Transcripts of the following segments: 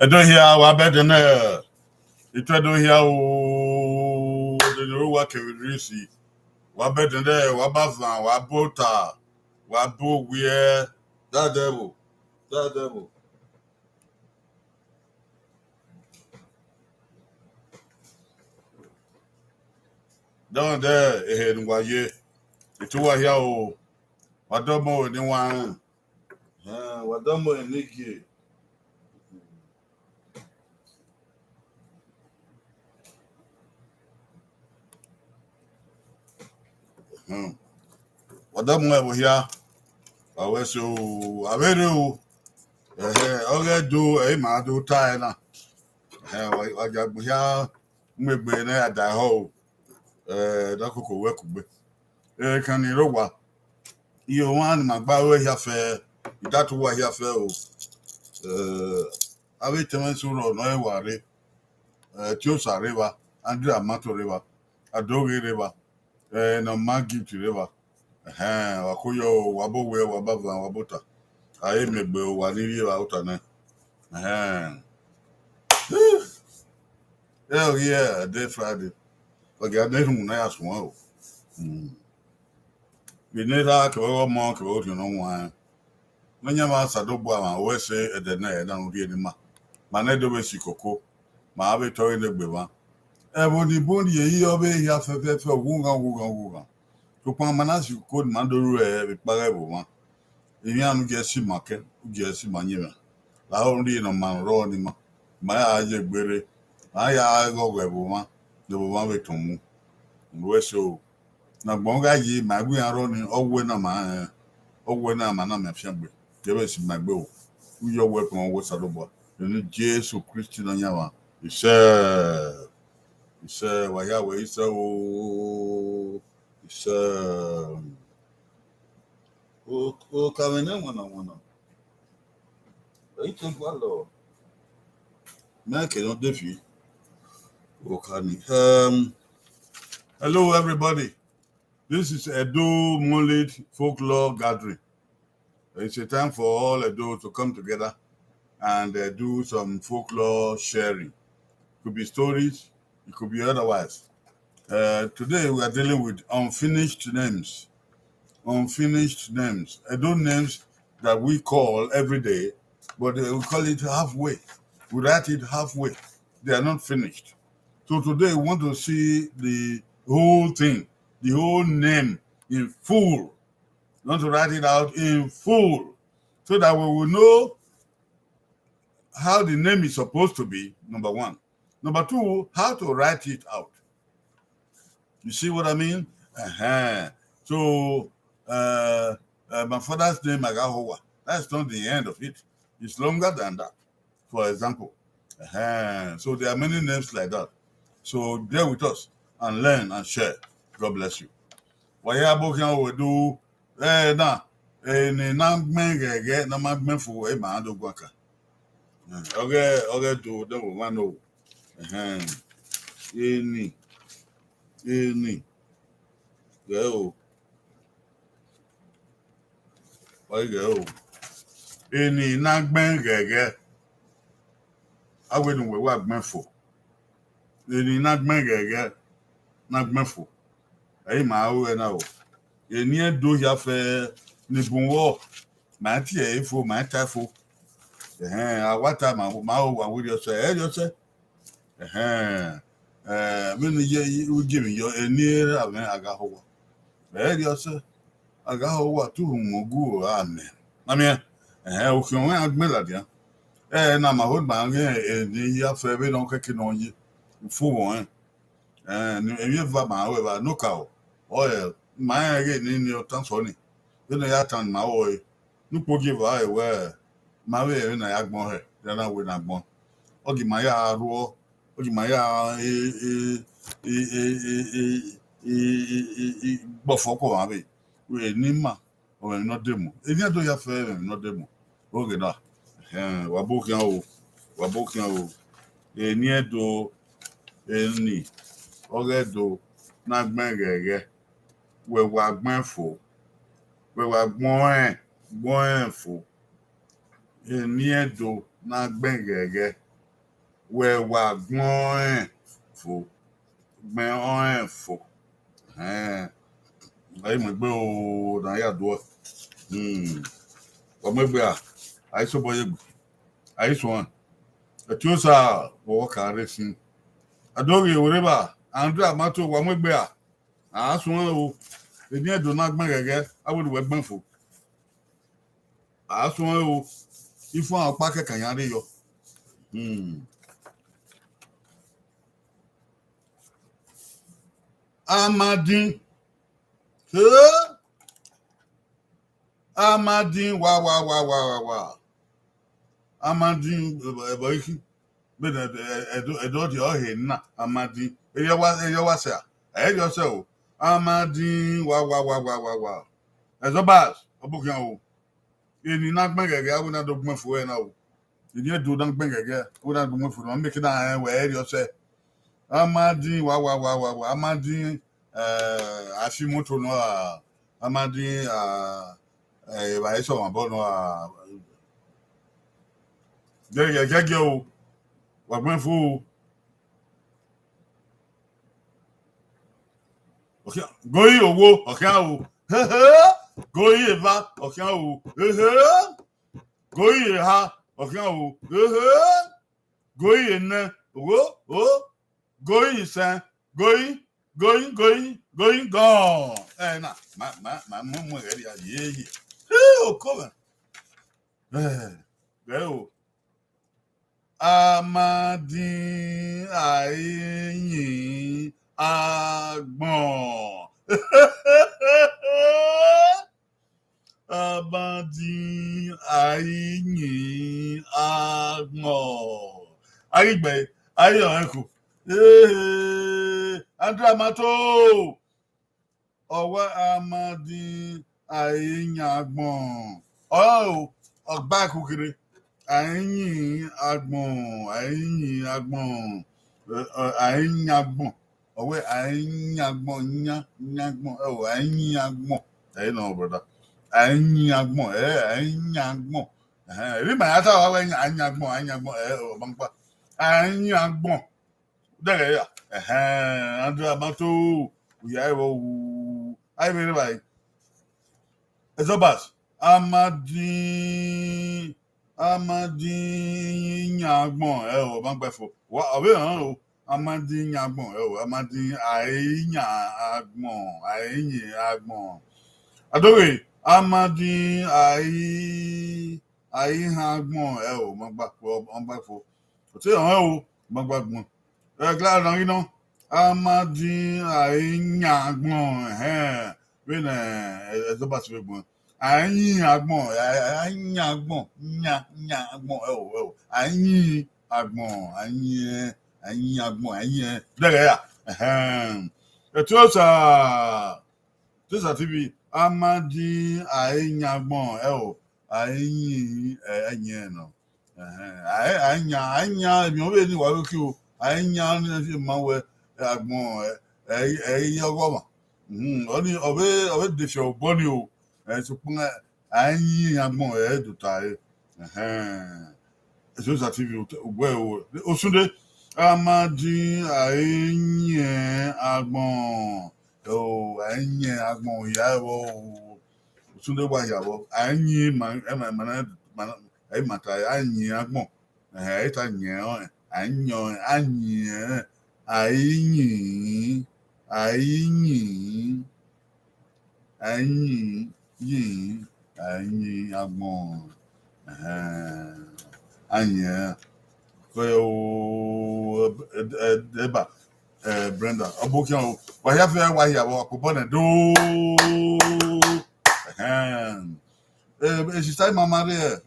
I don't hear our bed in there. It don't hear the new work with Risi. What bed in there, what Bafan, what Bota, what Boo, where that devil, that devil. Down there, ahead in Waye. It's over here, what don't more than one. What don't more than Nicky. What don't more here. I was so, I very do. Oghe do, ma do tie na. I got here, maybe at the hole. Dakoko Wekube. Can you know what? You want my bow here fair. That was here fair. I will tell you no worry. Tiosa River, Andrea Mato River, Adobe River, and a Maggi River. Wakuyo, Wabowe, Wabava, Wabota. I may be one year out on it. Hell yeah, day Friday. Like I didn't ask one. We need that to all monk, you know why. When you are Sadoba, I always say at the night, I don't get him. Manedo Sikoko, my Victoria de Beva. Every body a year away, he has a Wunga. To Pamanas, you could Manduru with Barabo. If you am get si market, get Manima. La only in a man rolling my eyes berry. I go where woman, the one way to move. So now Bonga ye, my we are running all when a man, all when a man, I'm family. There is my bill. Who your weapon was a robot. You need Jesus Christian on Yawa. He said, why Yahweh is so. He said, oh, coming in one. I think what law. Make it not defeat. Hello, everybody. This is Edo Moonlit Folklore Gathering. It's a time for all Edo to come together and do some folklore sharing. Could be stories, it could be otherwise. Today we are dealing with unfinished names. Unfinished names. Those names that we call every day, but we call it halfway. We write it halfway. They are not finished. So today we want to see the whole thing, the whole name in full. We want to write it out in full so that we will know how the name is supposed to be, number one. Number two, how to write it out. You see what I mean? So, my father's name, Agahowa, that's not the end of it. It's longer than that, for example. So there are many names like that. So bear with us and learn and share. God bless you. Waya bokan we do na mengege na magmenfo e ma do gwaka. Oghe do the one no. Any go. Why go? Any nagbengege. Awedun we wa gbenfo. Any nagbengege Hey, ma o na o. Eni do ya fe ni bunwo. Ma ti e fo ma ta fo. Awata ma o wa wo yo se. Yo se. Me ni ye u give me your eni ra me Agahowa. Yo se. Agahowa tu mogu amen. Amen. O ki won agmela dia. Na ma ho ba eni ya fe be don keke no yi. Fo won. Ni emi va ma o ba no ka o. Oye, my again in your tansoni. Then I attend my oil. No give I where my way in I agbon her. Then I will not born. Ogi Maya Ro, Ogi Maya Bofoko Abbey. We Nima or not demo. If you do your fair, not demo. Okay, da. Wabokian, a near do any. Oghe do Nagbengege. We were gbenfo. We were gbenfo. Eni do nagbengege. We were gbenfo. Gbenfo. Aí me gbe o na ya do. O me gbe a. Aí so boye gbe. Aí so an. E ti o sa wo ka re sin. Adoge oreba. Andra mato wa me gbe a. So an o. Eni do nagbengege. Awodu we gbenfo. So an o. Ifo an pa kekan yan re yo. Amadin. Amadin wa. Amadin boyiki. Be edo di Oghe na Amadin. Eyo wa se a. Eyo se o. Amadin wa. Ezo bas obukian o. Eni na gbengege awu na do gbenfo e na o. Eni do dan gbengege awu na do gbenfo no make na we eyo se. Amadin wa. Amadin ashimoto no a Amadin ba iso wan bo no a gege o wa gbenfo. Okay, goyi owo okan o. Goyi eva okan o. Goyi ha okan o. Goyi ene o. Goyi san going gone. Na ma mo ready a ye. O come. Go. Amadin ayin agbon. Amadin ayin agbon. Arigbe ayo enku. Andra mato. Owe Amadin ayin agbon. Oh, ogba kukiri. Ayin agbon. Owe ayin agbon nyagbon. Oh, ayin agbon. No, brother. Ayin agbon. Ayin agbon. ri ma ata wa anyagbon bangpa anyagbon dere ya andu amato uya ewo ai me bai ezobas amadi nyagbon o bangpa fo wa awe o amadi nyagbon amadi ainya agbon adore amadi ai ha agbon o bangpa fo o ti o bangpa gbon glad on you know amadi ainya agbon when ezobas we gbon anya agbon nya agbon anyi agbon there ya Tosa TV amadi anya agbon anyi no anya mi o be ni wa loki o anya ni ma we agbon ogoma oni obe de fi oboni o so pun anyi agbon do tai Tosa TV ogwe o osunde amadi anyi agbon anyi agbon ya wo osunde wa ya wo anyi mana ai mata anyi agbon eta nye anyi agbon anyi eba Brenda abokian wa ya fe wa ya wo ko bona do she say mama there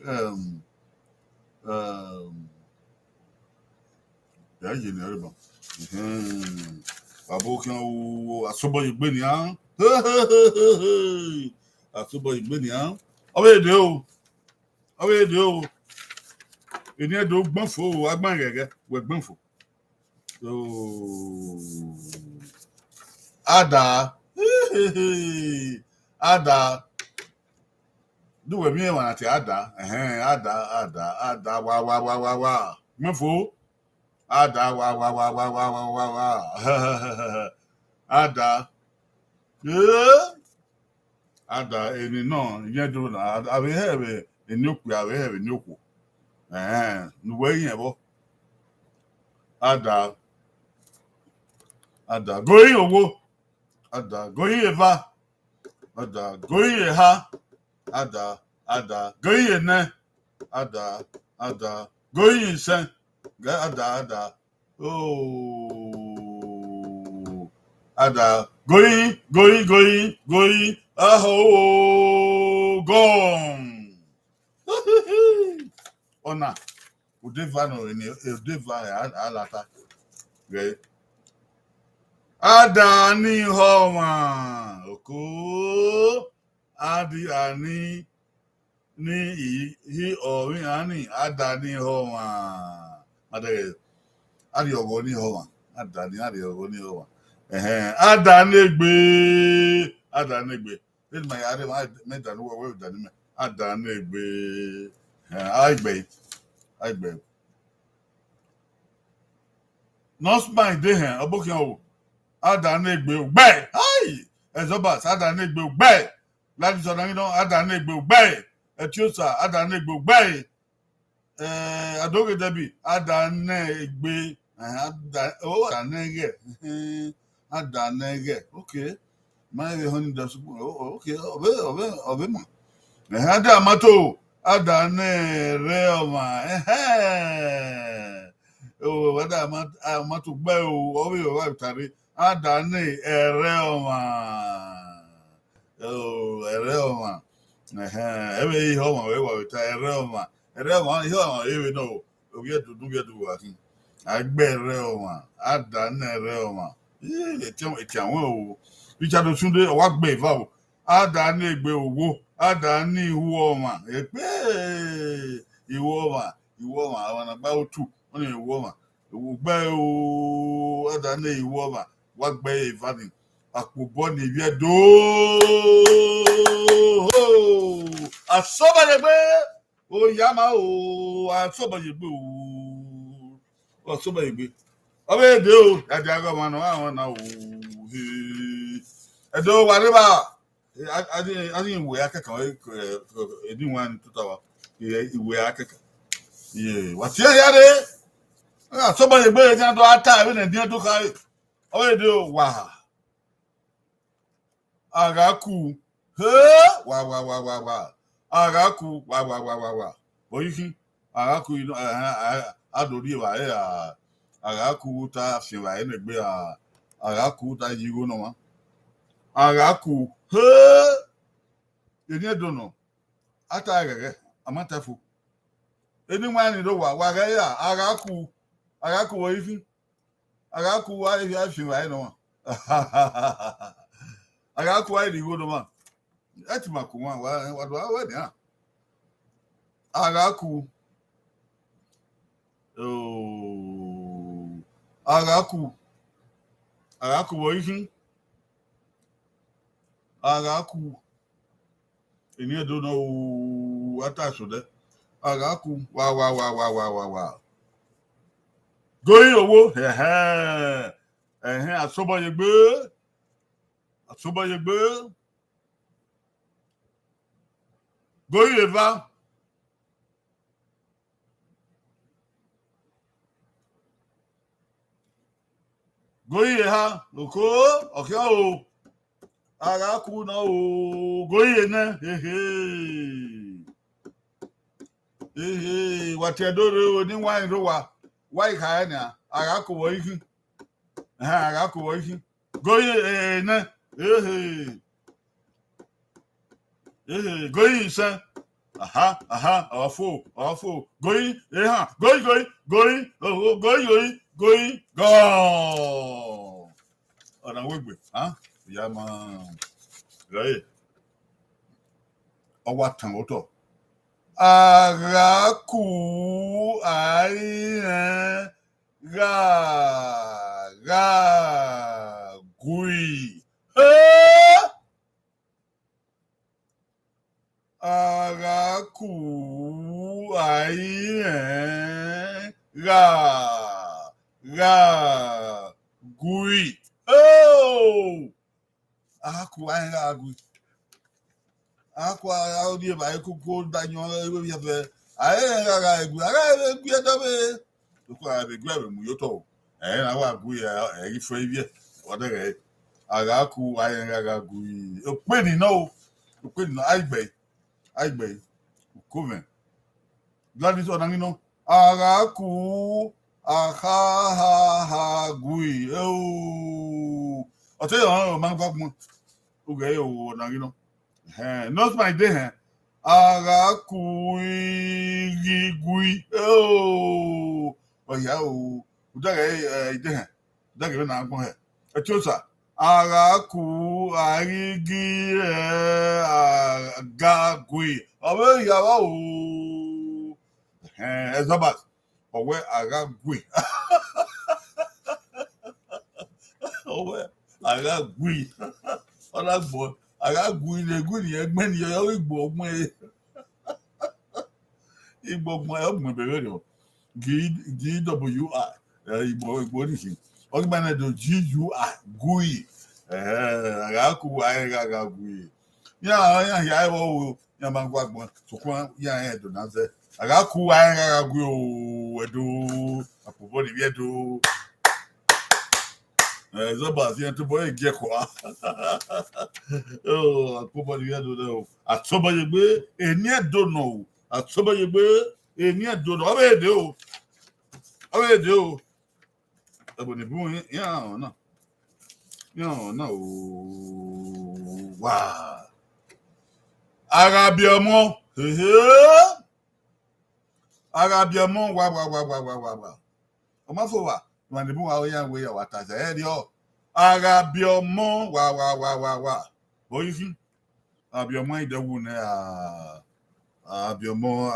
ya je ni ore ba abokian asobo igbe ni an asobo igbe ni an owe de o eni edo gbonfo agbon gege we gbonfo ada do we mi wan ati ada wa gbonfo ada wa ada eni no yen do na ave hebe eni oku ave hebe ni oku nu we yen bo ada going owo ada going eva ada going eha ada going ene ada going isen ada ada going aho gone ona udeva no ni udeva alata ge ada ni homa oko adi ani ni hi orin ani ada ni homa ade adi ogo ni homa ada ni ogo ni homa ada negbe this my ade me dan wo we dan me ada negbe agbe no spine dey here abokian o ada negbe ugbe ai ezobas ada negbe ugbe ladi so dan don ada negbe ugbe etiosa ada negbe ugbe adoge debi ada negbe ada nege okay my honey does okay obe ma ada amato ada ne reoma ada amato gbe o obi o wa tari ada ne reoma reoma ebe ihe o ma we wa ta reoma ihe o ewe no obi edu wa kin agbe reoma ada ne reoma eti àwọn o Richard Osunde o wa gbe ifa o ada ne egbe owo ada ni ihu ọma epe ihu ọma àwọn agba otu wọ́n ní ihu ọma gbe o ada ne ihu ọma wa gbe ifa ni àpòbọ ni ibi edo asoba le gbe Oh, Yama, oh, I saw by your boo. Oh, so by you. Oh, they do. I got one now. I do whatever. I didn't wear a caca. I didn't want to tower. Yeah, wear a caca. Yeah, what's your yard? Somebody better than to our time and dear to carry. Oh, they do. Wow. Agaku. Huh? Wow. Agaku. Wow. What you think? Agaku, you know, I don't give a Agaku ta Shiva in the beer. Agaku ta you know. Agaku. Huh? You don't know. Ataga. I'm not a fool. Anyone in the world, Wagaya. Agaku, what you think? Agaku, why you have Shiva? I know. Agaku, why do you go to one? That's my command. What do I want? Agaku. Oh. Agaku. Agaku, what you think? Agaku. And you don't know what I should. Agaku. Wow. Going over. I saw by your bird. I saw by your bird. Going over. Going here. Okay. Oh. Agaku na o. Going in. What you do, ni wine do wa. Why can't Agaku working? Agaku working. Going in. Going, sir. Awful. Going, going, go. On a wig, huh? Yeah, man. Right. Or what time auto? Agaku, gui. Agaku, gui. Oh! Aku gui. Aku audio by cook Daniel. I gui. Look, I be grabbing Muyoto. And I want gui a free. Whatever. Agaku, gui. A pretty no. A pretty no. I bay. Coven. Gladys on Angino. Agaku. Gui. Oh. I'll tell you, man, Oghe, oh, Nangino. Not my day. Agaku. Gui. Oh. Oh, yeah. Oh. Udaga, Daga, I'm going here. A chosa. Agaku. Gui. Oh, yeah. Oh. As about. Or where Agagui. Oh, where Agagui. Oh, that boy. Agagui, the good Gben, you're Igbo, my own radio. GWI. Igbo, Oghe do GUI. Gui. Agaku, Agagui. Yeah, oh, Yamangwagman. So, yeah, do not say. Agaku, Agagui, do. A poor do. Zabas, you to boy, Gecko. Oh, probably don't know. At somebody be, and yet don't know. At somebody be, and yet don't know. Away do. About the boy, yeah, no. Wow. Arabiamo. Arabiamo, wow. Come for when the boy are young way or what I said, yo. Arabiamo, wow. What you think? Arabiamo, the one, Arabiamo,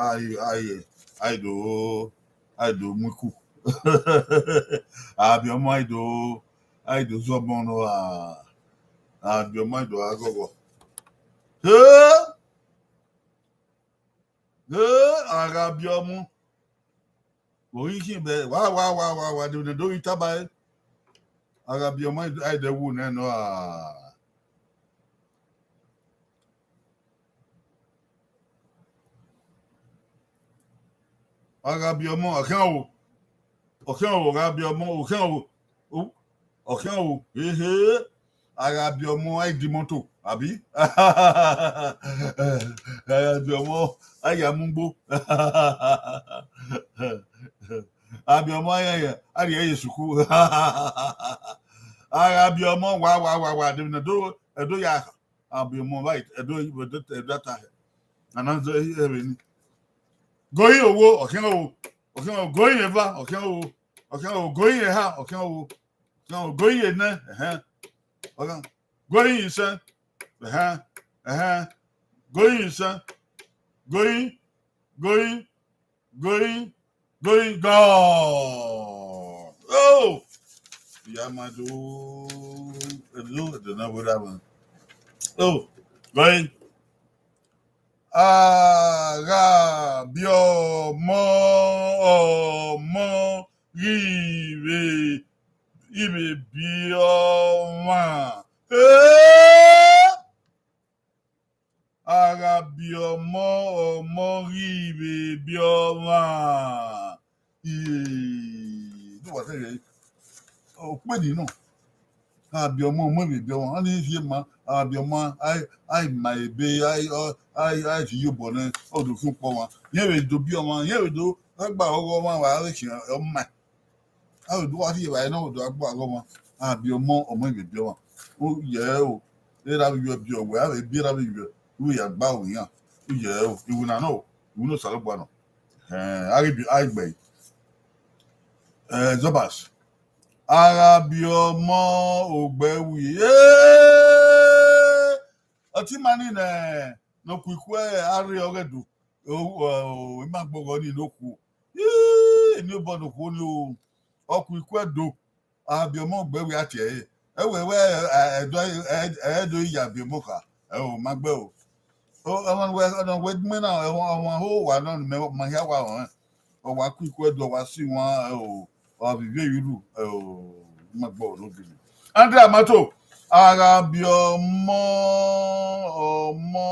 I do muku. Arabiamo, I do Zobono, Arabiamo, I go. Agabiomo. Oishi be wa do itaba. Agabiomo I the wound no Agabiomo akan o Agabiomo akan o Agabiomo I di moto abi Agabiomo ayamungbo Agabiomo ayeye suku Agabiomo wa do ya Agabiomo right do data ananzo even going owo okan o going eva okan o going ha okan o going na okan going insan going insan going gone. Oh, Yamado. The number that one. Oh, going. Bio mo rive bio ma. Bio mo rive bio ma. What say? Oh, pedi no. Bio mo rive bio ma. Ani fi ma. Bio ma I my be I you born o do fun po wọn yen we do bi ọmọ yen we do agba ogo ma wa re kian o ma a do wa ti wa na o do agba ogo ma bi ọmọ ibe bi wọn o ye o e ra bi bi o we a bi ra bi bi o ya gba o yan o ye o iwu na no iwu no sare gba no a bi a gbe zobas ara bi ọmọ ogbe wi ọtí mani no kwikwe ari ogedu o ma gbogbo ni loku ni o bodo ko ni o kwikwe do abi omo gbewe ati ewe edo iya bi mo ka o ma gbe o won we me na won ho wa no me ma ya wa o wa kwikwe do wa si won o bi yiru o ma gbo lo bi Andre Amato Agabiomo ọmọ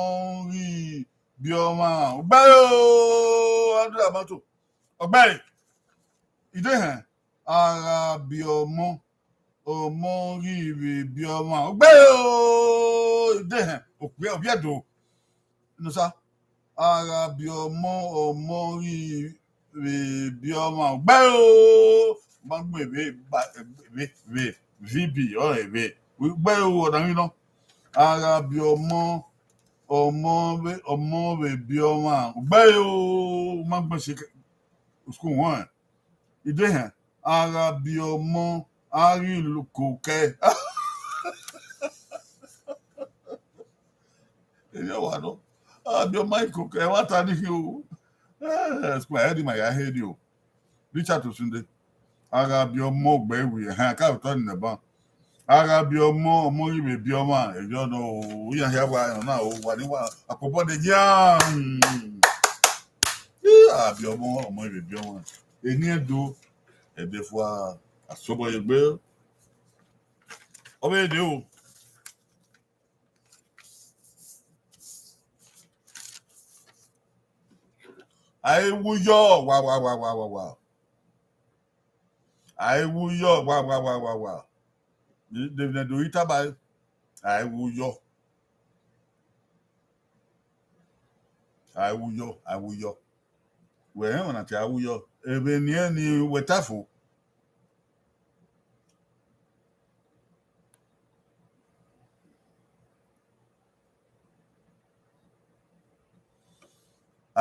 rí bí ọmọ ọgbẹ́ ooo Andre Amato ọgbẹ́ ìdè hàn Agabiomo ọmọ rí bí ọmọ ọgbẹ́ ooo ìdè hàn òpè ọbí ẹ̀dọ̀ nusa Agabiomo ọmọ rí bí ọmọ ọgbẹ́ ooo máa ń gbé VB or ebe gbẹ o ọ̀dà yín náà ara bí ọmọ rẹ bí ọmọ gbẹ o máa ń gbẹ ṣe skul wọn ìdè hàn ara bí ọmọ àrílùkò kẹ èyí wà lọ ara bí ọmọ ìkò kẹ wá ta ní kí o skul ayé di mà yà hẹ́ di o Richard Osunde ara bí ọmọ ọgbẹ ìwé hàn káàtó nìbọn ara bí ọmọ ìwé bí ọmọ ẹjọ náà ó yàn yà wá ẹ̀rọ náà ó wà níwà àpòpọ̀ de yàn àbí ọmọ ìwé bí ọmọ ẹni ẹ̀dọ́ ẹ̀dẹ̀ fún àsọ̀bọ̀ ẹgbẹ́ ọmọ èdè o. Àìwúyọ̀ wà. Àìwúyọ̀ wà. David do itaba àìwúyọ̀. Wẹ̀ ọ̀nà tí àìwúyọ̀ ebe ni ẹni wẹ̀tàfò.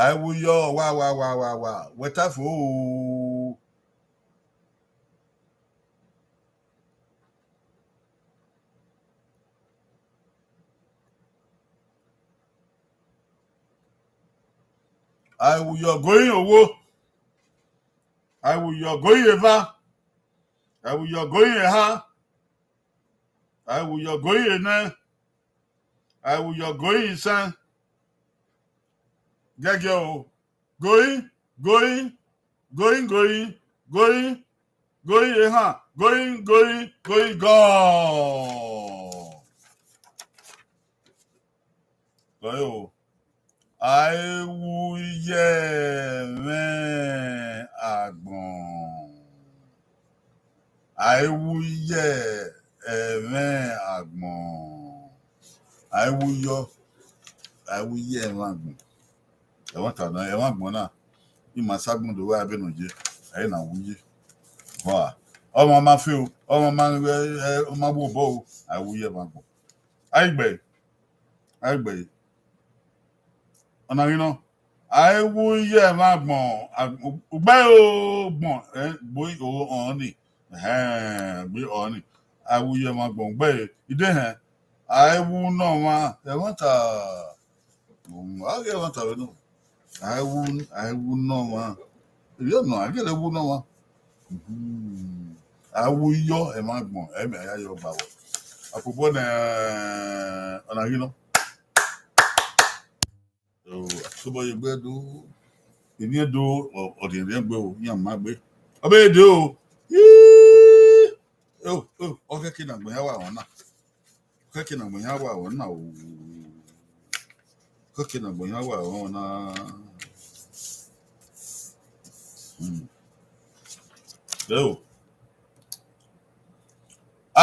Àìwúyọ̀ wà wẹ̀tàfò ooo. Àìwúyọ̀ going owó. Àìwúyọ̀ going eva. Àìwúyọ̀ going ẹ̀ha. Àìwúyọ̀ going ẹ̀nẹ́. Àìwúyọ̀ going ìsán. Gẹ́gẹ́ o. going, going, going, going, going, going, going, going, going, gone. Go. Àìwúyè mẹ́ àgbọ̀n. Àìwúyè mẹ́ àgbọ̀n. Àìwúyè mẹ́ àgbọ̀n. Ẹ̀wọ̀n tàná ẹ̀wọ̀n àgbọ̀n náà. Ìmọ̀ ságbọ̀n lówó abẹ́nùjẹ́. Ẹ̀yìn náà wúyè. Wà. Ọmọ máa fi o. Ọmọ máa wò bọ́ o. Àìwúyè mẹ́ àgbọ̀n. Àìgbẹ̀. Ọ̀nà yìí náà. Àìwúyè mẹ́ àgbọ̀n. Gbẹ́ o gbọ̀n. Gbóyè o ọ̀ọ́nì. Gbé ọ̀ọ́nì. Àìwúyè mẹ́ àgbọ̀n. Gbẹ́ ìdè hẹ̀. Àìwú náà wá. Ẹ̀wọ̀n tà. Ẹ̀wọ̀n tà wẹ̀ náà. Àìwú náà wá. Ìyá náà àgẹ́lẹ̀ wú náà wá. Àìwúyọ̀ ẹ̀ mẹ́ àgbọ̀n. Ẹ̀mí àyáyọ̀ bàwọ̀. Àpòpọ̀ nà ọ̀nà yìí náà. Sọba yẹ gbẹ do èmi do ọdìnrín gbẹ o ní àmà gbé ọbẹ èdè o ọkẹkẹ nà gbẹyà wà wọn náà ọkẹkẹ nà gbẹyà wà wọn náà o ọkẹkẹ nà gbẹyà wà wọn náà o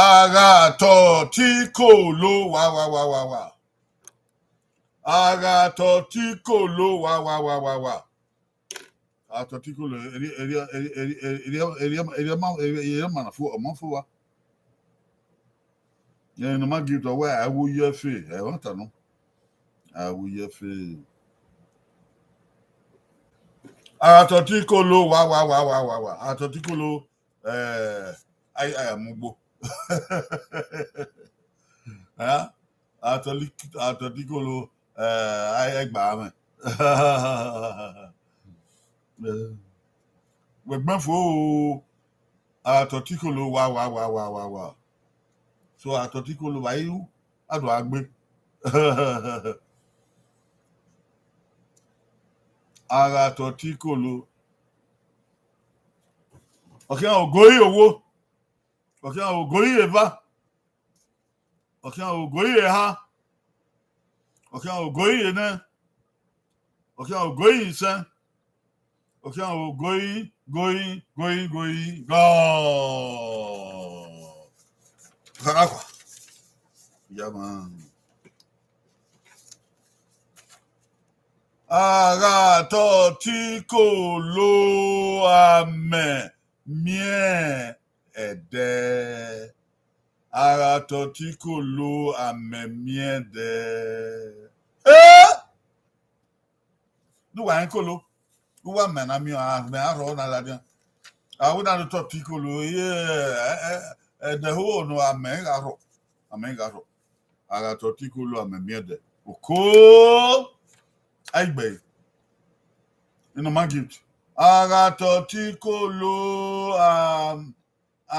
ara tọ tí kò ló wà. Ara tọ tí kò ló wà. Atọ tí kò ló eri mana fún ọmọ fún wa. Yẹn ní ma gí tọ wá àwòyẹ fè ẹ̀wọ̀n tànú. Àwòyẹ fè. Ara tọ tí kò ló wà. Atọ tí kò ló àyàmúgbò. Atọ tí kò ló ẹgbàá mẹ gbẹgbẹ fo àtọtíkòló wà so àtọtíkòló wà yíyú àdó àgbé ara àtọtíkòló ọkẹ ògóyè owó ọkẹ ògóyè ẹ̀fà ọkẹ ògóyè ẹ̀há ọkẹ ògóyè ẹ̀nẹ ọkẹ ògóyè ìṣẹ́ ọkẹ ògóyè góyè gọ́ọ̀ karakwa yàmà ara tọ tí kò ló àmẹ miẹ ẹdẹ ara tọ tí kò ló àmẹ miẹ dẹ níwà ń kò ló wíwá mẹ́nà mi àmẹ àrọ̀ ọ̀nà àlàdé àwọn náà tọ tí kò ló ẹdẹ hó ọ̀nà àmẹ àrọ̀ ara tọ tí kò ló àmẹ miẹ dẹ òkó àìgbẹ nínú magic ara tọ tí kò ló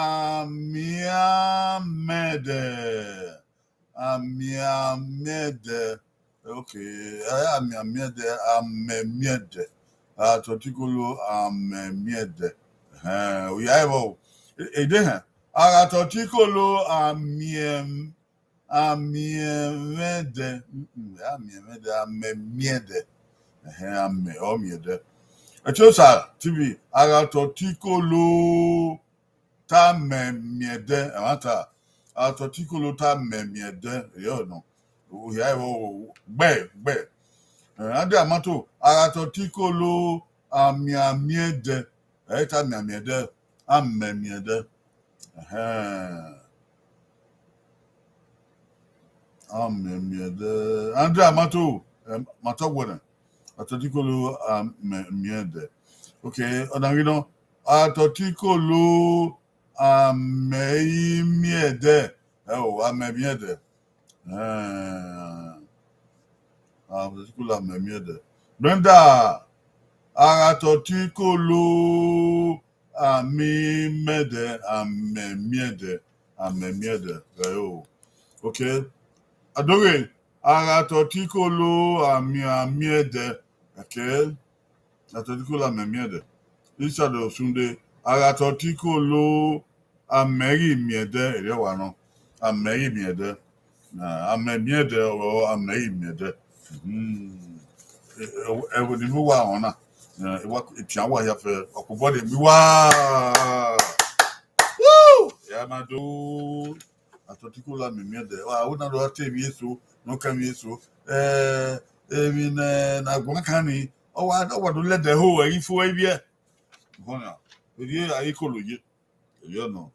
àmì àmẹdẹ okay àmì àmẹmẹdẹ ara tọ tí kò ló àmẹmẹdẹ òyà ẹbọ èdè hàn ara tọ tí kò ló àmẹmẹdẹ àmẹmẹdẹ ọmịẹdẹ ẹtịọsa tv ara tọ tí kò ló tá mẹmịẹdẹ ẹwàntà ara tọ tí kò ló tá mẹmịẹdẹ èyí ọ̀nà òyà ẹ̀wọ̀ gbẹ adé àmọ́tò ara tọ tí kò ló àmìẹdẹ ẹ̀yí tá mẹmịẹdẹ àmẹmịẹdẹ àmẹmịẹdẹ adé àmọ́tò màtọ́gbọ̀nà àtọ̀tíkòló àmẹ̀míẹ̀dẹ̀ okay ọ̀nàrínà àtọ̀tíkòló àmẹ̀míẹ̀dẹ̀ àmẹ̀míẹ̀dẹ̀ àtọ̀tíkòló àmẹ̀míẹ̀dẹ̀ Brenda àtọ̀tíkòló àmẹ̀míẹ̀dẹ̀ okay Adore ara tọ tí kò ló àmì ẹ̀dẹ̀ ẹ̀kẹ́ Atotikola memiede. Isado sunde agatotiko ameri miede elewano. Ameri miede. Amemiede o ameri miede. Ewo ni mu wa ona. Ewa etiawa ya fe okubode mi wa. Woo! Ya mado. Atotikola memiede. Wa una do ate mi eso, no kan mi eso. Emi na gwankani. Owa do let the whole ifo ebie. Hona. Eri ayikoloje. Eri no.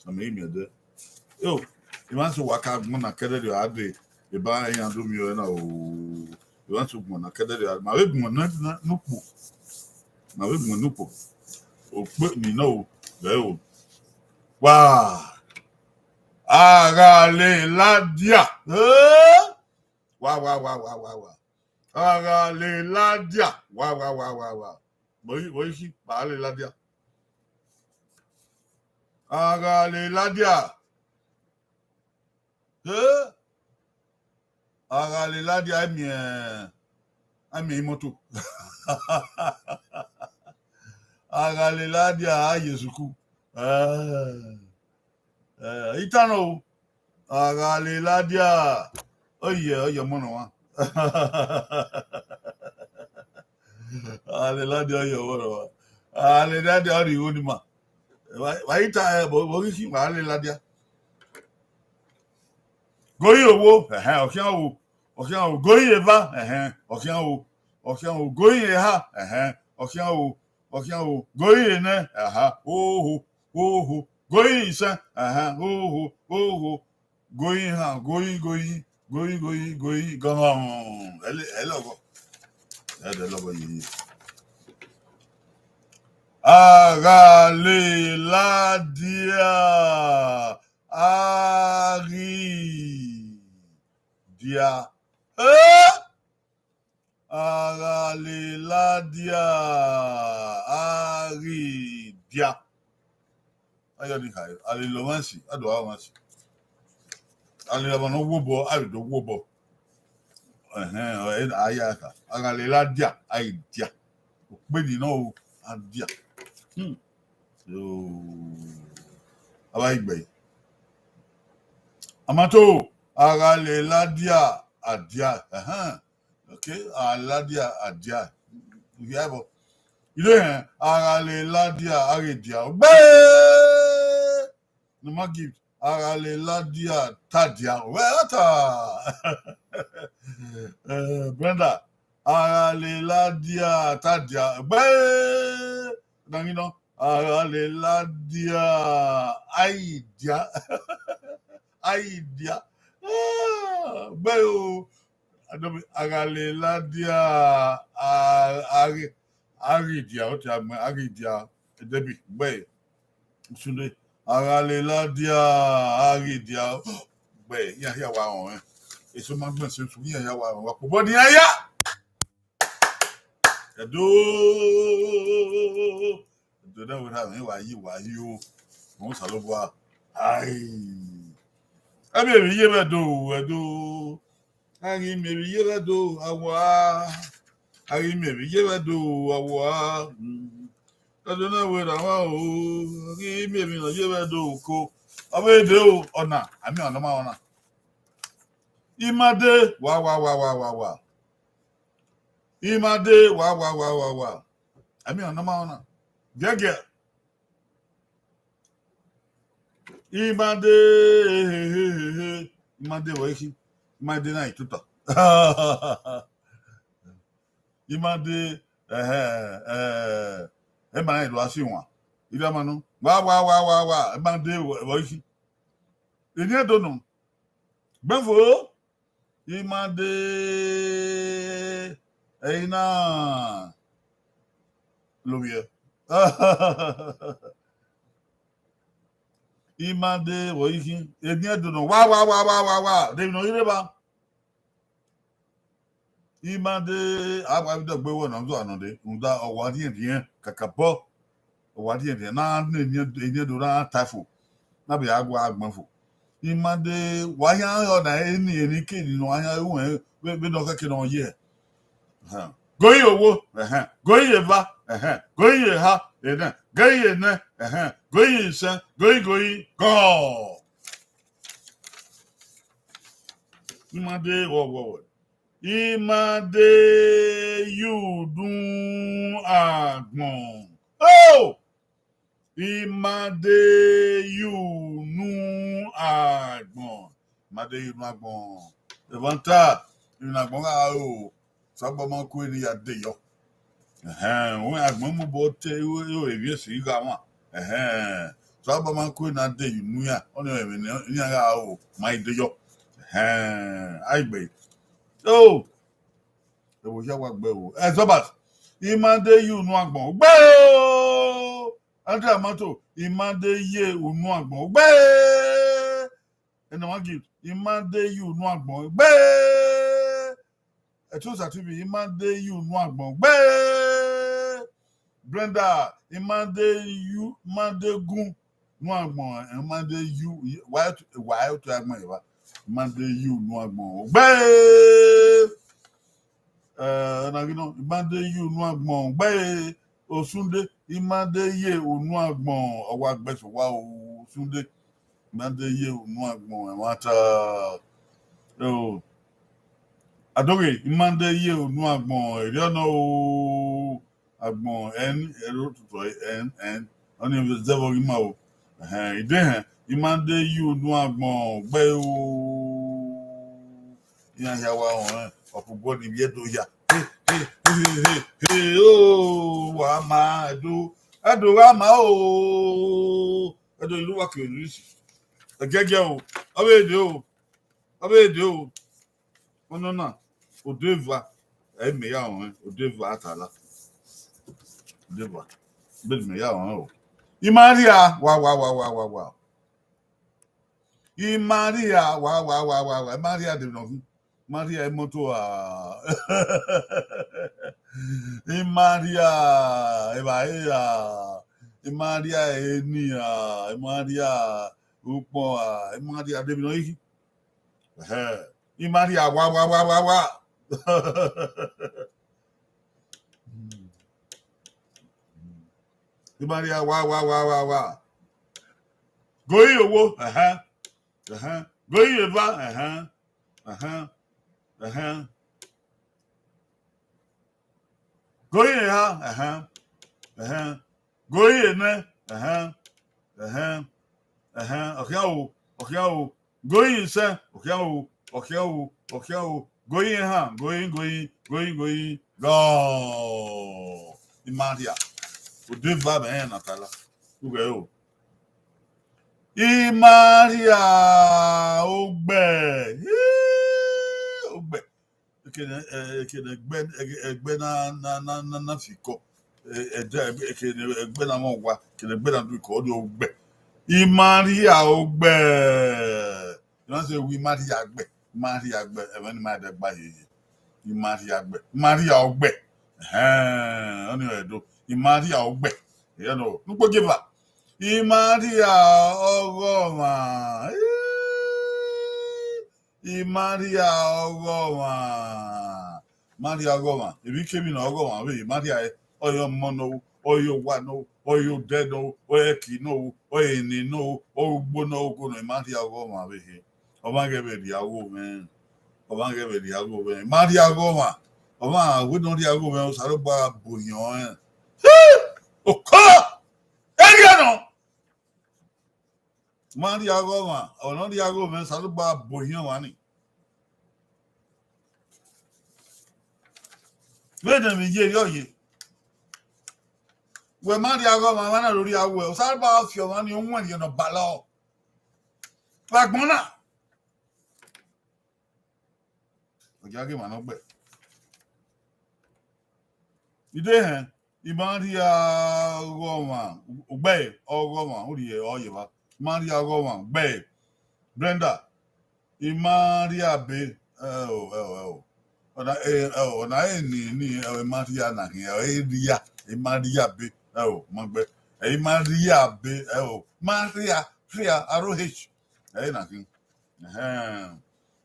Ameri miede. Yo, you want to work out more naked you had the buy and do me na o. You want to go naked you my way mo na nupo. My way mo nupo. O pe mi no. There o. Wow. Agale ladia. Wow. Agale ladia. Wow. Boy, she bale ladia. Agale ladia. Agale ladia ami moto. Agale ladia ayesuku. Itano. Agale ladia. Oye mono wa. Ale ladia oye mono wa. Ale ladia ori unima. Wa ita bo ki ma ale ladia. Goyi owo, okian o goyi eva, okian o goyi ha, okian o goyi ne, goyi isa, goyi ha, goyi, gong, elogo, elogo yi. Agale ladia. Ari dia agale ladia ari dia ayo ni kai ale lo mansi ado wa mansi ale lo no wobo ari do wobo ayaka agale ladia ai dia pe ni no adia so abai gbe Amato, agale ladia adia. Okay, ladia adia. You have agale ladia aredia. No more gift. Agale ladia tadia. What? Brenda, agale ladia tadia. Then you know, agale ladia aidia. Idea. Beo. Agale ladia. Aridia. What you mean? Aridia. Debbie. Be. Sunday. Agale ladia. Aridia. Be. Yeah, wow. It's a man since we are wow. Body aya. Do. Do that would have why you. Most of the Aye. I mean, you ever do. I maybe you ever do. I maybe you ever do. I don't know where I want. Maybe you ever do. Cool. I will do. Or not. I mean, on the mountain. Imade. Wow. Imade. Wow. I mean, on the mountain. Get. Imade weki. Imade na ituta. Imade na ilu asiwa. Ida manu. Wa. Imade weki. Enye dono. Benfo. Imade eina lobie. Imade weki. Enye dono. Wa. They know you ba. Imade ababida gbe wona nzo anode nda owadi enye kakapo owadi enye na enye do na tafo na be agwa agbanfo Imade waya yo na eni ke ni no aya we no kake no ye Going owo, going eva, going ha, going ne, going san, going, go. Imade wo. Imade you dun agbon. Oh! Imade you nu agbon. Imade you nu agbon. Levanta, you nu agbon o. Sabo man ko ni ade yo. Wọ́n agbon mu bo te o ewie si ga wa. Sabo man ko na de you nu ya. Oni o emi ni ara o, mai de yo. Aigbe. Oh! Ewo ya wa gbe o. Zobat. Imade you nu agbon. Gbe o! Andre amato imade ye unu agbon. Gbe! Ena wan give. Imade you nu agbon. Gbe! Eto satibi imade you nu agbon. Gbe! Brenda, imade you made gun nu agbon. Imade you why to agbon eba. Imade you nu agbon. Gbe! Imade you nu agbon. Gbe! Osunde imade ye onu agbon owa agbeso wa Osunde imade ye onu agbon e wata o Adore imade ye onu agbon eri ona o agbon en ero tuto en oni zevo rima o ide imade ye onu agbon gbe o yan ya wa on opugo ni bi edo ya oh, wama ado wama oh, ado ilu wa kiri si. Gege o, abede o. Ono na, odeva, me ya on, odeva atala. Odeva. Bed me ya on o. Imaria, wa. Imaria, wa. Maria de no. Maria emoto a. Imaria, Ebaia, Imaria Enia, Imaria Upo, Imaria Devinoiki. Imaria wa. Imaria wa. Goi owo, Goi eva, Going ha, going ne, okay o, going se, okay o, going ha, going, go. Imaria, o deva bem Natala, o go. Imaria, Oghe. Ekene Gben na fiko ekene mo wa kene Gben na do ko do Oghe. Imaria Oghe. You know say we Maria Gbe even my de gba yeye. Imaria Gbe. Maria Oghe. Oni edo. Imaria Oghe. You know, nupo give up. Imaria Ogoma. Maria Ogoma. Maria Ogoma. If you came in Ogoma, we Maria Oyo Mono, Oyo Wano, Oyo Dedo, Oyo Kino, Oyo Nino, Oyo Bono, Maria Ogoma. We here. Obangebe Diago, man. Obangebe Diago, man. Maria Ogoma. Oma, we don't Diago, man. Saruba Bouillon. Oka! Eliano! Maria Ogoma. Or not Diago, man. Saruba Bouillon, Wani. Wait a minute, we Maria Ogoma, man, already aware. Saruba of your money, you know, Balo. Like Mona. Oghe man Oghe. Ide Maria Ogoma, Ogoma, who the Oyeva, Maria Ogoma, Oghe, Brenda, Maria B. Na ni Maria na here, Maria B. Magbe, Maria B. Maria Tria Aroh. Nothing.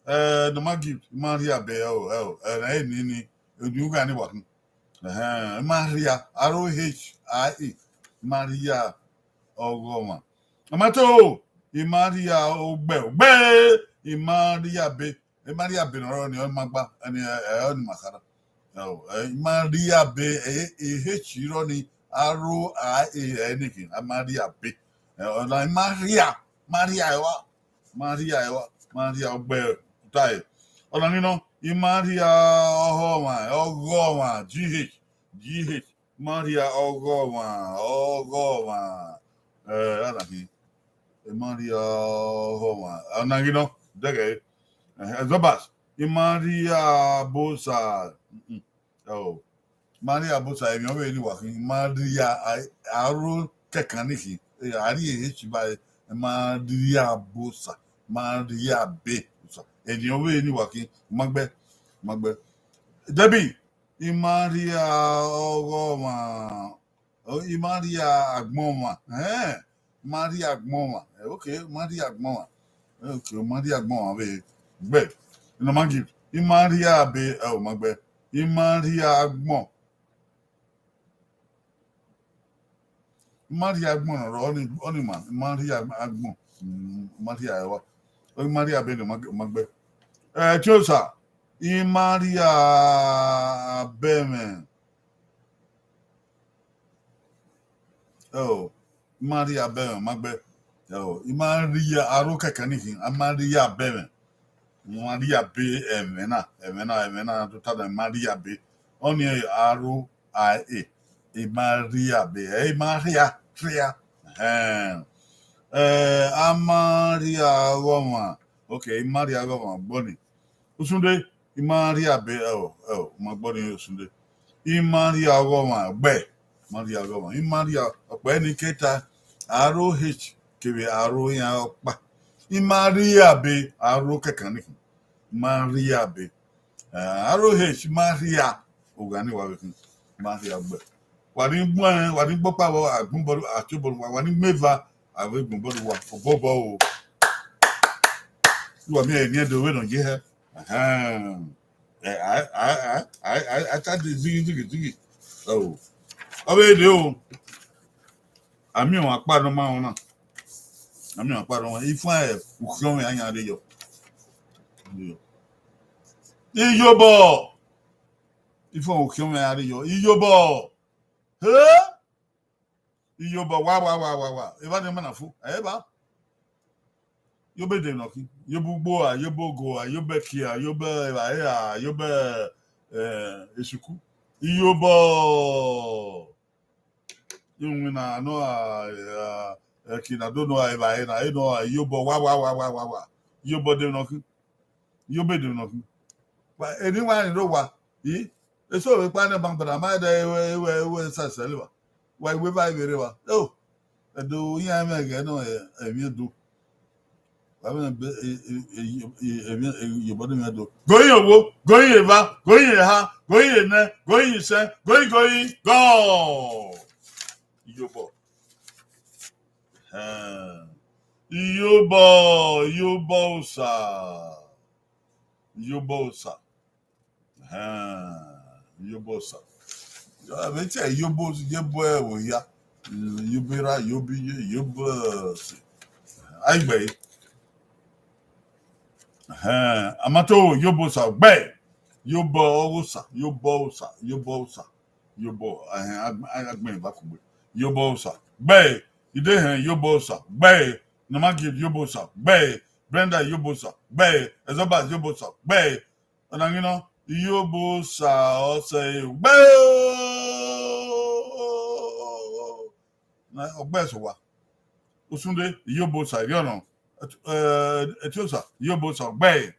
The Maggie, Maria B. Ni, you got any working. Maria ROHIE Maria Ogoma. Amato Maria Ogbe Maria B Maria Benoro ni magba ani oni makara. Maria B H ironi ROIA anything Maria B. Maria Ogbe tai. Onanino Maria Ogoma GH Maria Ogoma alaki Maria Ogoma onanino dege Zobas Maria Bosa oh Maria Bosa emi o be ni wa kin Maria aro kekaniki ari H by Maria Bosa Maria B ènìyàn wéé ní wàkí magbe Debbie Maria Ogoma Maria Agbonwa Maria Agbonwa okay Maria Agbonwa be gbe no mangi Maria be magbe Maria Agbon ro oni man Maria Agbon Maria ewa Maria be no magbe Chosa Maria Bemen Maria Bemen magbe Maria Aroka kaniki Maria Bemen Maria B emena to tada Maria B oni Aro IA Maria B Maria Tria Maria Goma okay Maria Goma Boni Usunde Maria be magboni Usunde Maria Goma be Maria Goma Maria ọpẹ ni keta aro H kebe aro yan ọpa Maria be aro kekan ni Maria be aro H Maria ogani wa be Maria be wani gbo pa wo agbunboru atuboru wani meva awe agbunboru wa fobobo o wa mi eni edo we no je he I thought the ziggy. Oh, ọbẹ̀ èdè o. Àmì àwọn apá ló máa ń náà. Àmì àwọn apá ló máa ń ifá ẹ̀ òkè ọ̀rìn àyàn adéyọ. Iyọ̀bọ̀. Ifá òkè ọ̀rìn adéyọ. Iyọ̀bọ̀. Iyọ̀bọ̀ wá. Ìbá ni mọ̀nà fún. Ẹ̀ bá. Yobe de noki. Yobugbo a, yobogo a, yobekia, yobe a, yobe esuku. Iyobo. Yumina no kina do no eba na no yobo wa. Yobo de noki. Yobe de noki. But anyone no wa. Eso we pa na bang para ma da we sa selwa. Why we ba be rewa. Oh. Do yan me ge no emi do. Going owo, going eva, going ha, going ne, going se, going go. Yobosa. I bet you yebo ya. Yobira, yobo. I bay. Amato yobosa gbe yobosa agbe bakugbe yobosa gbe ide hen yobosa gbe no ma give yobosa gbe Brenda yobosa gbe Ezoba yobosa gbe onangino yobosa ose gbe na ogbe so wa Osunde yobosa yono Etiosa yobosa gbe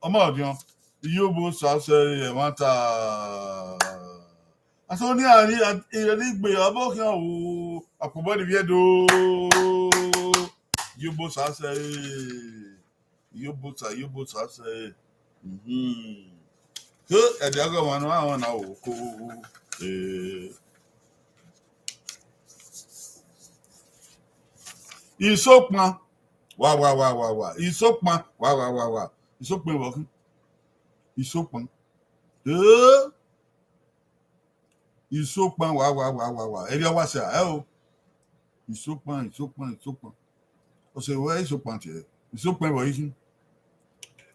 ọmọ ọdún yobosa se wanta aso ni ari irigbe abo kan o apobo ni biedo yobosa se ko ede ago wanu awon na o ko Isopon Wá. Ìsopọn. Wá. Ìsopọn ìwọ̀kún. Ìsopọn. Isokpan wa. Area wa say Isokpan. O say where Isokpan tie? Isokpan wa isin.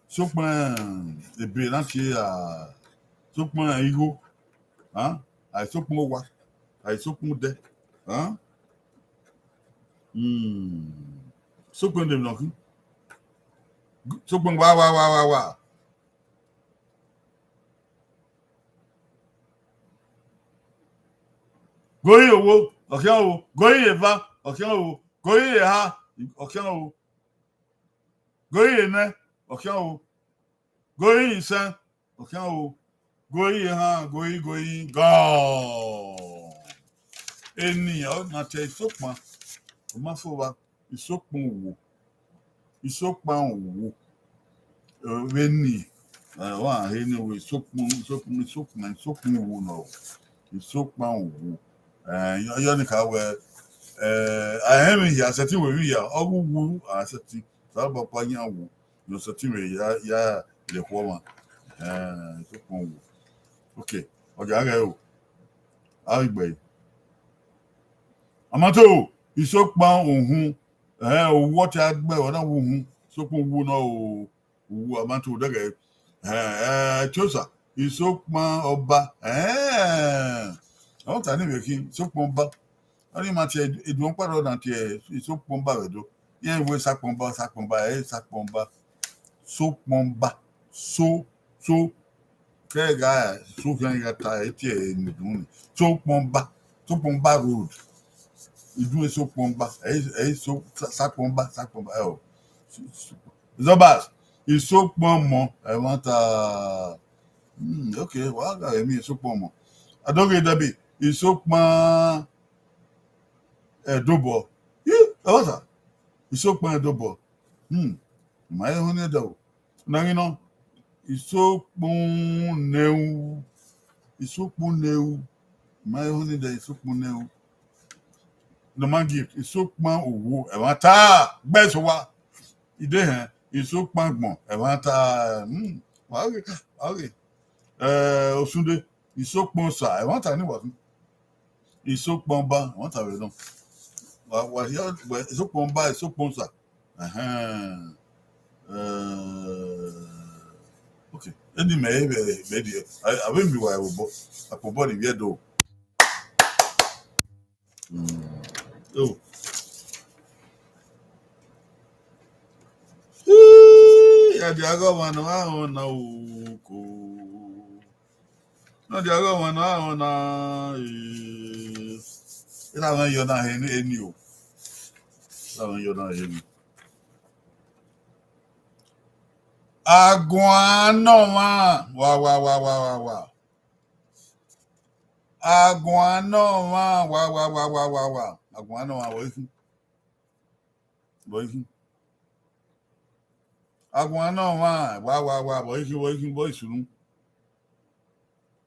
Isokpan ebe láti Isokpan igo. Isokpan wa. Isokpan de. Isokpan de no. Isokpan wa. Goyi owo, okian o. Goyi eva, okian o. Goyi ha, okian o. Goyi ene, okian o. Goyi insan, okian o. Goyi ha, goyi, go. Eni o na te isokpan. O ma fo wa isokpan owo. Isokpan owo. Eni. Wa eni o isokpan owo no. Isokpan owo. Yo ni ka we ahemi ya seti we wi ya ogugu aseti sabo pa nya wo no seti we ya le kwoma isokpan owo. Okay, oja ga o agbe amato isokpan ohun owo ti agbe ona wo hun isokpan owo no owo amato daga chosa isokpan ọba àwọn tani be kin isokpan ọba oni ma ti edun paro na ti isokpan ọba wedo yen we sakpan ọba sakpan ọba so ke ga so kan ga ta ti edun sokpan ọba road idun sokpan ọba so sakpan ọba zobas isokpan mo I want okay wa ga mi isokpan mo adoge dabi isokpan edobo awasa isokpan edobo ma e hone do na ngino isokpan new ma e hone da isokpan new no man gift isokpan owo e wa ta gbeso wa ide he isokpan gbon e wa ta wa okay osunde isokpan sa e wa ta ni wa isokpan ba wọ́n tàbí náà wà isokpan ba isokpan sa okay any me di abe mi wa wo apobo ni vie do ya di ago ma no ahun na oko no di ago ma no ahun na ila wọn yọ náà ẹni o láwọn yọ náà ẹni. Agun náà wà. Agun náà wà. Agun náà wà bọ́ìkú. Agun náà wà bọ́ìkú bọ́ìsùnú.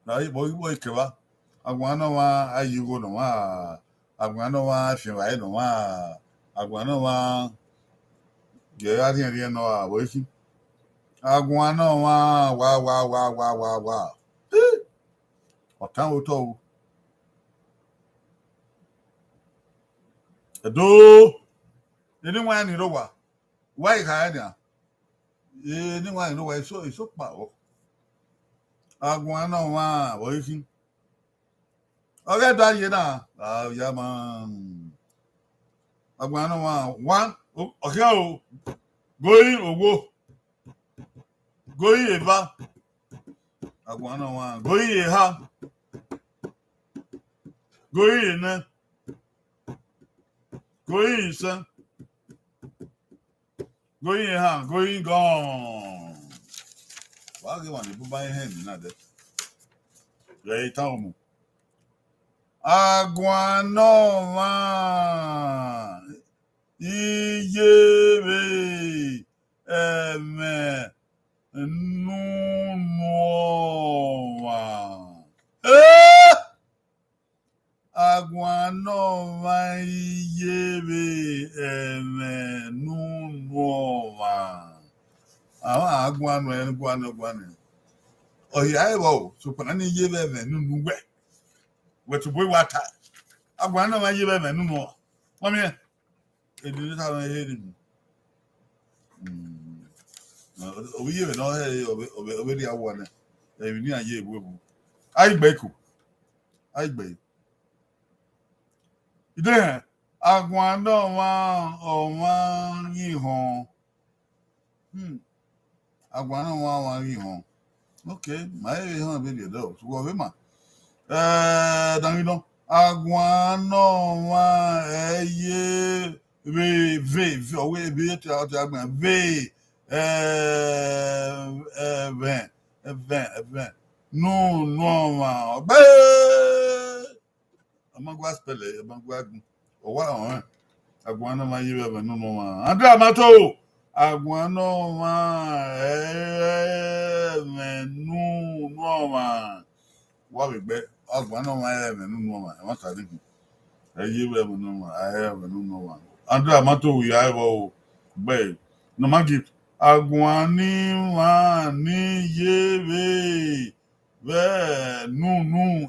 Náà bọ́ìkú ìkẹwà. Agun náà wà ayíwo náà wà. Agun náà wà fìwáyé náà wà. Agun náà wà gẹ̀rẹ́ àríyànríyàn náà wà bọ́ìkú. Agun náà wà. Ọ̀tán ó tọ́ o. Ẹ̀dọ́ ẹniwọ̀n ẹni ló wà. Wáyé kàá ẹni à. Ẹniwọ̀n ẹni ló wà èso pàwọ́. Agun náà wà bọ́ìkú. Ọ̀rẹ́ dá yé náà. Àyà máa agun náà wà ọ̀kẹ́ o. Góyí owó. Góyí èbá. Agun náà wà góyí èhá. Góyí èné. Góyí ìsẹ́. Góyí èhá. Góyí gọ́ọ̀n. Wàá gé wà ní bó bá yẹn hẹ́n ní náà dẹ́. Rẹ̀ ìtàn ọmọ. Agun náà wà iyebe ẹ̀mẹ̀ nínú wà. Agun náà wà iyebe ẹ̀mẹ̀ nínú wà. Àwọn agun àná ẹni gbọ́nà. Ọ̀yà ẹ̀wọ̀ o, sọ̀pọ̀ náà ní iyebe ẹ̀mẹ̀ nínú wẹ̀. wetu boy water agwa na ma yebe me numo mami e di ta na he ni obi yebe no he obi di awo na e ni aye ebu ai gbeku ai gbe ide agwa no wa o wa yi hon agwa no wa yi hon okay ma e hon be de do so we ma Danilo, Aguano, Eye, V, oui, V, tu as V, 20, non, ben, Amangua spele, Amangua, wow, Aguano, my year, no, Andra Mato, Aguano, no, what we bet. One of my heaven, no woman. What I think a year no one. I have no one. Andra Mato, we have all bay. No magic. Aguani wani ye no.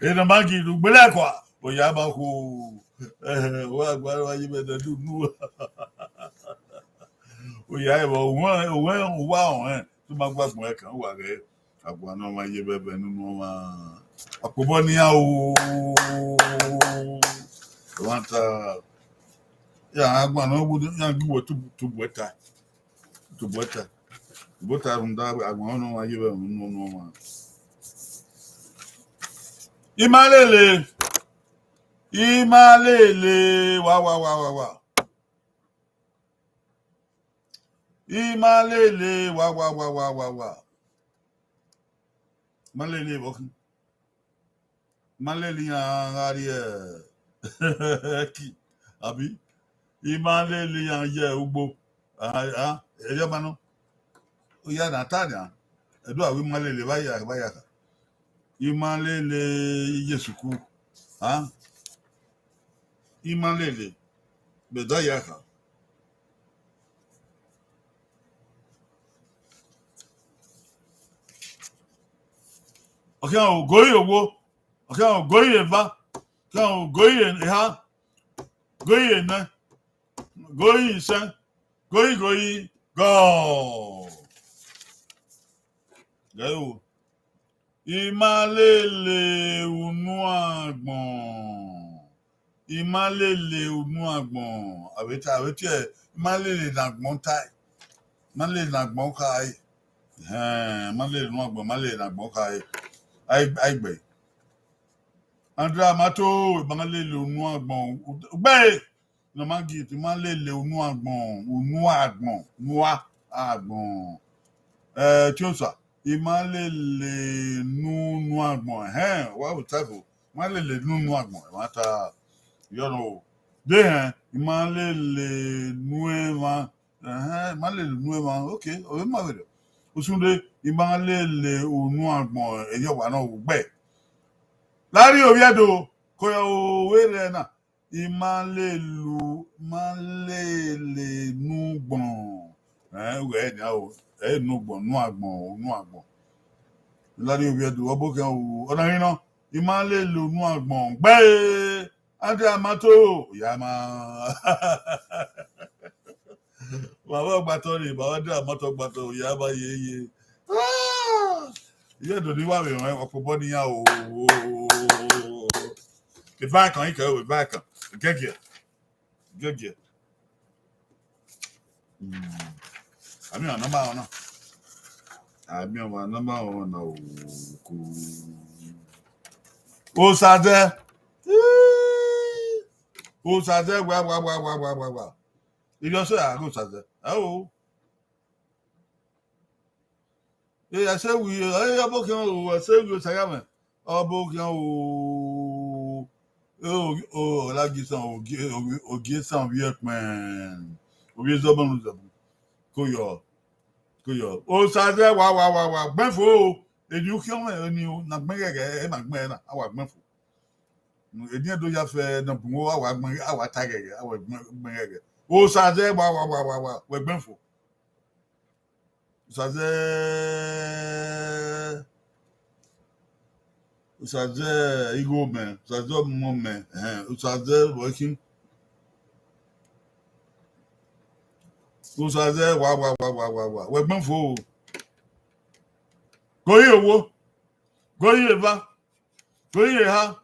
In a magic, Belaqua. We have a who. What you better do? We have a one, wow, to my work. Aguano ma ye bebe no ma akobania o wanta ya aguano budu ya gbo to bota runda aguano ma ye bebe no ma imalele wa imalele wa malele bokin malele ya ngarie ki abi imalele ya ye ugbo eyo manu oya na tanya edo awi malele baya imalele yesuku imalele bedaya ka okay o goyi owo okay o goyi eva okay o goyi ha goyi na goyi san goyi go gayo imalele unu agbon abeti imalele nagbon tai malele nagbon kai malele unu agbon malele nagbon kai ai gbe Andra Mato malele unu agbon gbe no magi ti malele unu agbon tiosa imalele nunu agbon wa o tafo malele nunu agbon mata yono de imalele nueva malele nueva okay o ma vero osunde imalele onu agbon eyo wa na o gbe lari oviedo ko yo were na malele nugbon we ni o nugbon agbon lari oviedo oboke o ona ina imalele nu agbon gbe ade amato yama baba gbato ni baba de amato gbato yaba yeye ye do ni wa we opobo ni ya o ke va kan ike o va kan gege ami ona ma ona ami ona ma ona o ku o sade wa ilé ọsẹ àgùn sàzẹ o ẹsẹ wi ọbọkàn o ẹsẹ wi ọsàyàmẹ ọbọkàn o ọlágisan ògìsàn wí ẹpẹn òbí zọbọnù zọbù kóyọ o sàzẹ wà gbẹfọ èdè òkè ọmọ ẹ ní o nà gbẹgẹgẹ ẹ mà gbẹ ẹ nà àwà gbẹfọ èdè ẹdọ yà fẹ nà bùnwó àwà tàgẹgẹ àwà gbẹgẹgẹ o sàzẹ wà gbẹfọ sàzẹ Usaze ego man, usaze moment, usaze working, usaze wa. We gbon fo. Go ye wo, go ye va, go ye ha,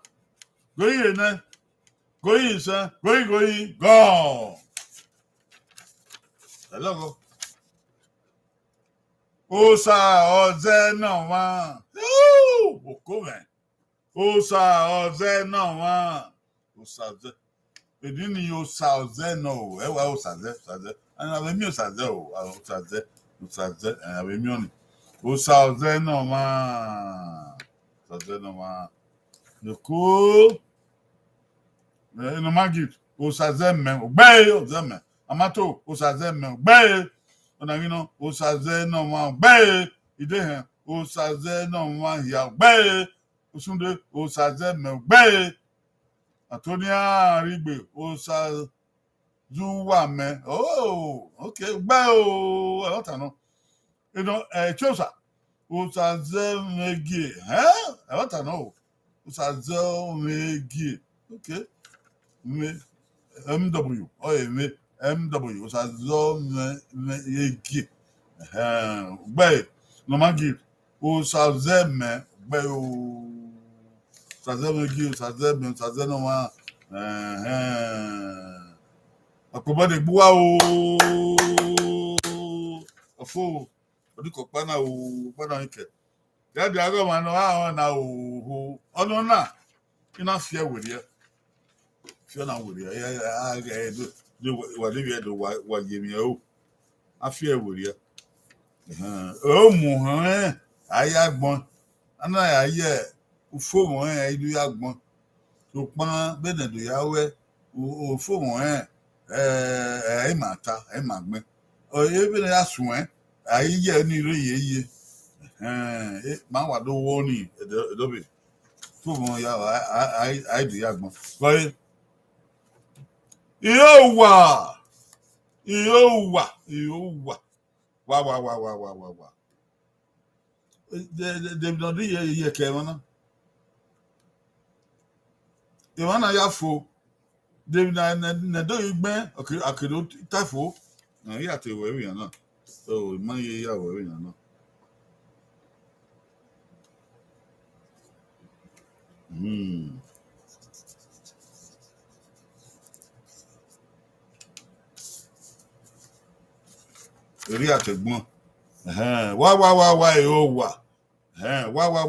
go ye na, go ye sa, go ye go. Hello. Osa oze no wa. Oko man. Osa oze no wa. Osaze. Èdè ni osaze no. E wa osaze. Ana we mi osaze o. Osaze. Ana we mi oni. Osaze no ma. Osaze no ma. Noko. No magit. Osaze me. Ogbe osaze me. Amato osaze me. Ogbe. Ona gino osaze no ma. Ogbe. Ide hen. Osaze no ma ya. Ogbe. Osunde osaze me. Ogbe. Antonia Rigbe osaze Zuwa me. Oh, okay. Bao. I don't know. You know, Chosa. Usaze megi. Huh? I don't know. Usaze megi. Okay. MW. Oh, yeah, MW. Usaze megi. Bay. No magi. Usaze me. Bao. Usaze megi. Usaze no ma. Akoba de bua o ofo odiko pana o pana nke ya di ago ma no ha na o ono na ina fie were fie na were ya ga do wa de bi do wa yemi o afie were o mu han aya gbon ana ya ye ufo mo idu ya gbon to pan be de do ya we ufo mo ẹ máa ta ẹ máa gbẹ ebi na ya sùn ayé yẹ ní ilé yẹ máa wà ló wọ́ ní ẹ̀dọ́bì tó mọ̀ ya àìdè ya gbọ́n báyìí yóò wà David ọdún yẹ kẹ wọn náà ìwọ náà yà fo David na do Gben akedo tafo na ya te we yan na so man ye ya we yan na eri ategbon wa yo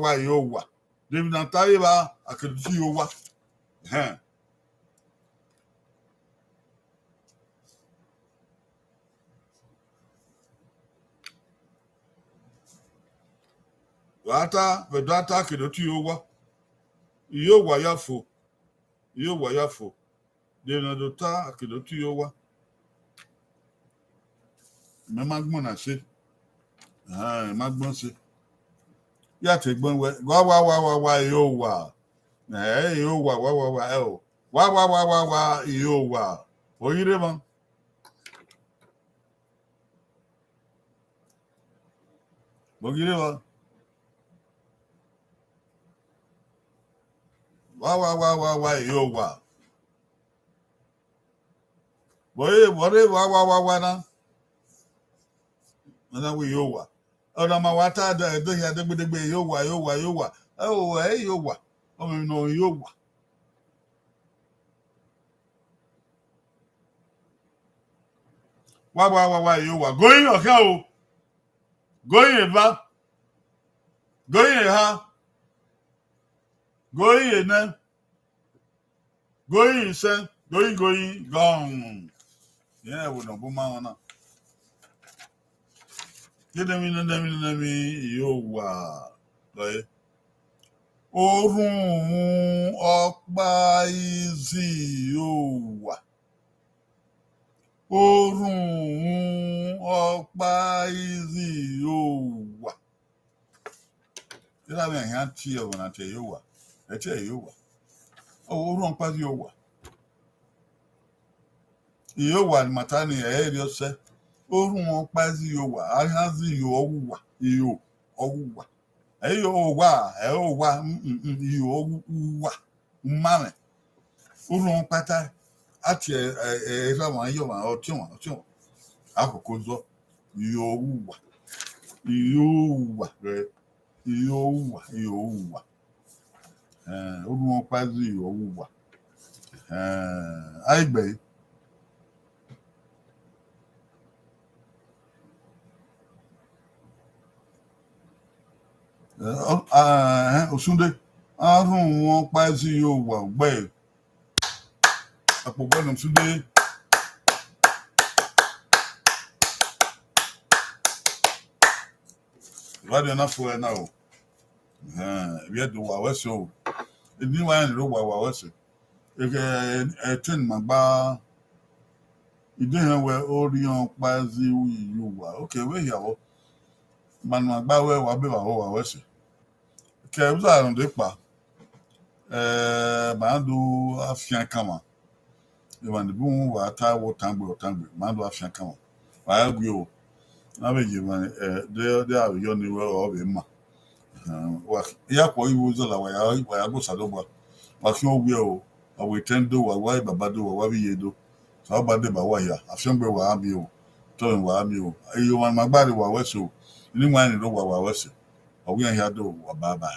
wa yo wa David na tare ba akedo ti yo wa Vedata kedo ti yo wa ya fo de na do ta kedo ti yo wa me magbon na se magbon se ya te gbon we wa yo wa yo wa yo wa oyire mo bogire wa yo wa boye wa na we yo wa ona ma wata do ya de yo wa yo wa yo wa o me no yo wa yo wa going okay o going ba going ha going na going se going gone yeah we no bu ma na mi yo wa like orun ọ̀pá izi yo wa orun ọ̀pá izi yo wa ila mi yan ti o na te yo wa e te yo wa orun ọ̀pá yo wa matani e ri ose orun ọ̀pá izi yo wa ahazi yo wa Ayo wa, yo wa, mame. Ulon pata, ati eva wa yo wa, otion. Akoko zo, yo wa, yo wa. Ulon pazi yo wa. Aigbe. Osunde, arun won pazi yo wa gbe. Apo bonum sunde. Radio na fo na o. We do wa we so. Ni wa ni ro wa we so. Train magba idin we orion pazi yo wa. Okay, we here o. Man magba we wa be wa we so. Ke uza run de pa. Ma do afian kama. E wan de bu wa ta wo tangbe. Ma do afian kama. Wa gbe o. Na be je man de a yo ni we o be ma. Wa ya ko iwo zo la wa ya go sadogba. Wa fi o gbe o. Awe tendo wa baba do wa bi yedo. So ba de ba wa ya. Afian gbe wa mi o. To wa mi o. Eyo wan magba de wa we so. Ni wan ni ro wa we so. Owi an ya do wa baba.